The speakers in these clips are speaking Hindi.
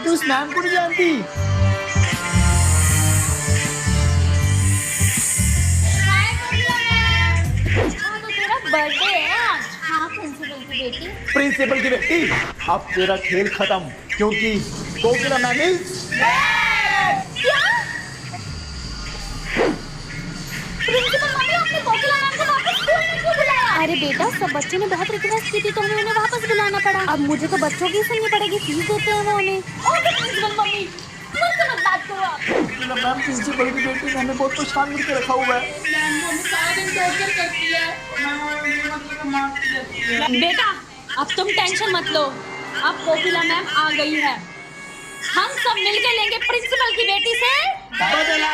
तू उस मैम को नहीं जानती? बर्थडे है आज। हाँ, प्रिंसिपल की बेटी। प्रिंसिपल की बेटी, अब तेरा खेल खत्म, क्योंकि कोकिला मैम इज क्या? प्रिंसिपल मम्मी, आपने कोकिला मैम को वापस स्कूल में क्यों बुलाया? अरे बेटा, सब बच्चों ने बहुत रिक्वेस्ट की थी तो हमें उन्हें वापस बुलाना पड़ा। अब मुझे तो बच्चों की सुननी पड़ेगी, फीस देते हैं वो हमें। ओके प्रिंसिपल मम्मी, मुझसे मत बात करो आप। कोकिला मैम प्रिंसिपल की बेटी ने हमें बहुत परेशान करके रखा हुआ है। मैम वो हमें सारा दिन टॉर्चर करती है। मारती रहती है। बेटा, अब तुम टेंशन मत लो, अब कोकिला मैम आ गई है। हम सब मिलके लेंगे प्रिंसिपल की बेटी से बदला।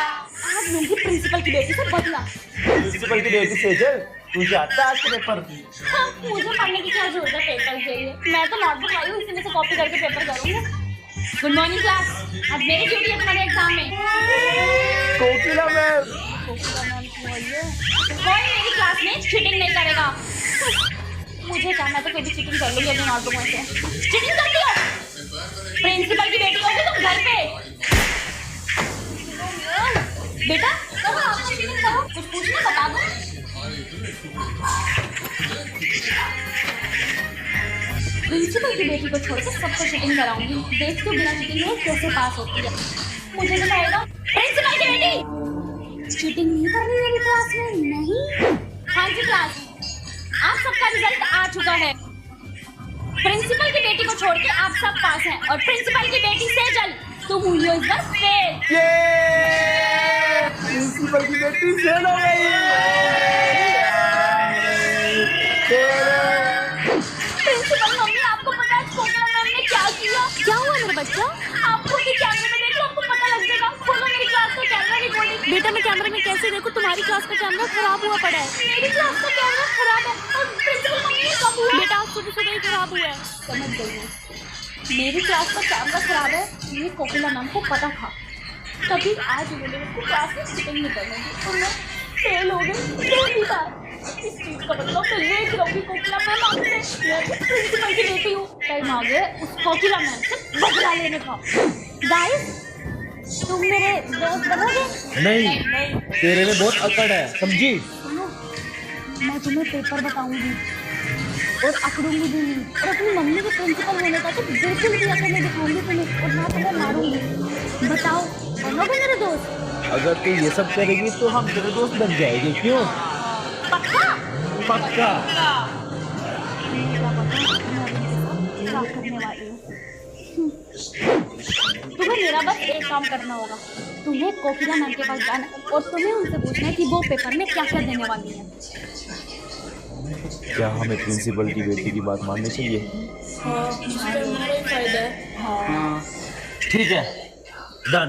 आज लूंगी प्रिंसिपल की बेटी से बदला। प्रिंसिपल की बेटी सेजल, तुझे आता है आज के पेपर? हाँ, मुझे पढ़ने की क्या जरूरत है पेपर के लिए? मैं तो नोटबुक लाई हूँ, इसी में से कॉपी करके पेपर करूँगी। गुड मॉर्निंग क्लास, आज मेरी ड्यूटी है तुम्हारे एग्जाम में। कोकिला मैम, कोई मेरी क्लास में चीटिंग नहीं करेगा। मुझे क्या, मैं तो फिर भी चीटिंग कर लूंगी अपने नोटबुक में से। चीटिंग करती हो? प्रिंसिपल की बेटी होगी तुम घर पे। बेटा करो, आप चीटिंग करो, कुछ पूछना बता दो। प्रिंसिपल की बेटी को छोड़कर सबको चीटिंग कराऊंगी, देखती हूँ बिना चीटिंग में कैसे पास होती है। मुझे बताएगा प्रिंसिपल की बेटी चीटिंग नहीं करनी मेरी क्लास में? नहीं। हाँ जी क्लास, आप सबका रिजल्ट आ चुका है। प्रिंसिपल की बेटी को छोड़ के आप सब पास हैं और प्रिंसिपल की बेटी सेजल, तुम हुई हो इस बार फेल। ये प्रिंसिपल की बेटी फेल हो गई। प्रिंसिपल मम्मी, आपको पता है कोकिला मैम ने क्या किया? क्या हुआ मेरा बच्चा? आपको भी कैमरे में देखो, आपको पता लग जाएगा। खोलो मेरी क्लास का कैमरा रिकॉर्डिंग। बेटा मैं कैमरे में कैसे देखूं? तुम्हारी क्लास का कैमरा खराब हुआ पड़ा है। मेरी क्लास का कैमरा खराब है और प्रिंसिपल मम्मी ये कब हुआ? बेटा आज सुबह ही खराब हुआ है। समझ गई मैं, मेरी क्लास का कैमरा खराब है, ये कोकिला मैम को पता था, तभी आज उन्होंने मुझको क्लास में चीटिंग नहीं करने दी और मैं फेल हो गई पहली बार। इस चीज का मतलब मैं देख रही कोकिला मैम आपसे, मैं भी प्रिंसिपल की बेटी हूँ। टाइम आ गया उस कोकिला मैम से बदला लेने का। गाइस, तुम मेरे दोस्त बनोगे? नहीं, तेरे में बहुत अकड़ है, समझी? सुनो, मैं तुम्हें पेपर बताऊंगी और अकड़ूंगी भी नहीं, और अपनी मम्मी के प्रिंसिपल होने का तो बिल्कुल भी अकड़ नहीं दिखाऊंगी तुम्हें, और ना तुम्हें मारूंगी। बताओ, बनोगे मेरे दोस्त? अगर तू ये सब करेगी तो हम तेरे दोस्त बन जाएंगे, क्यों? पक्का? पक्का। क्या करने वाली हूँ? तुम्हें मेरा बस एक काम करना होगा, तुम्हें कोकिला मैम के पास जाना और तुम्हें उनसे पूछना है कि वो पेपर में क्या क्या देने वाली है। क्या हमें प्रिंसिपल की बेटी की बात माननी चाहिए? हाँ, इससे हमारा ही फायदा है। हाँ, ठीक है, डन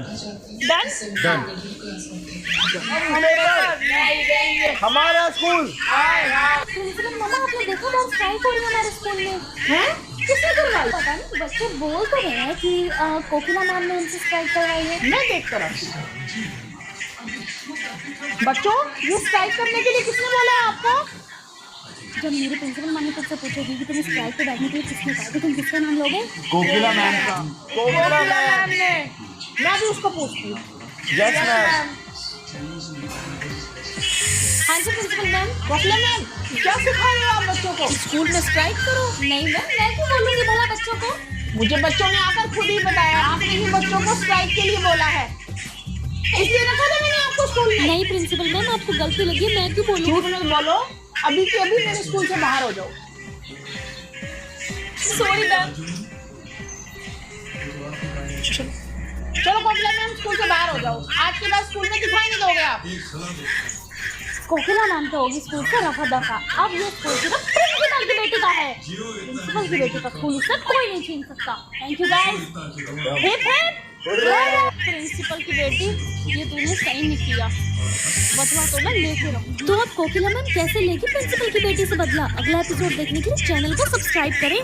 डन। हमारा स्कूल। प्रिंसिपल मम्मा, आपने देखा बहुत स्ट्राइक हो रही है हमारे स्कूल में। हैं? किसने करवाई? पता नहीं, बच्चे बोल तो रहे हैं कि कोकिला मैम ने उनसे स्ट्राइक करवाई है। मैं देख कर आती हूँ। बच्चों, ये स्ट्राइक करने के लिए किसने बोला है आपको? जब मेरी प्रिंसिपल मैम ने तुझसे पूछेगी कि तुम्हें स्ट्राइक पे बैठने के लिए किसने कहा, तो तुम किसका नाम लोगे? कोकिला मैम का। कोकिला मैम ने। मैं भी उसको पूछती हूँ। Yes ma'am. हाँ जी प्रिंसिपल मैम। कोकिला मैम, क्या सिखा रहे हो आप बच्चों को? स्कूल में स्ट्राइक करो? नहीं मैम, मैं क्यों बोलूँगी भला बच्चों को? मुझे बच्चों ने आकर खुद ही बताया, आपने ही बच्चों को स्ट्राइक के लिए बोला है, इसलिए रखा था मैंने आपको स्कूल में। नहीं प्रिंसिपल मैम, आपको गलती लगी, मैं क्यों बोलूँगी? झूठ मत बोलो, अभी के अभी मेरे स्कूल से बाहर हो जाओ। Sorry ma'am. चलो कोकिला मैम, स्कूल से बाहर हो जाओ, आज के बाद स्कूल में दिखाई नहीं दोगे आप। कोकिला मैम तो होगी स्कूल से रफा दफा, अब ये स्कूल सिर्फ प्रिंसिपल की बेटी का है। प्रिंसिपल की बेटी का स्कूल से कोई नहीं छीन सकता। Thank you guys. Hip hip. Principal की बेटी, ये तूने सही नहीं किया, बदला तो मैं लेके रहूं। तो अब कोकिला मैम कैसे लेगी प्रिंसिपल की बेटी से बदला? अगला एपिसोड देखने के लिए चैनल को सब्सक्राइब करें।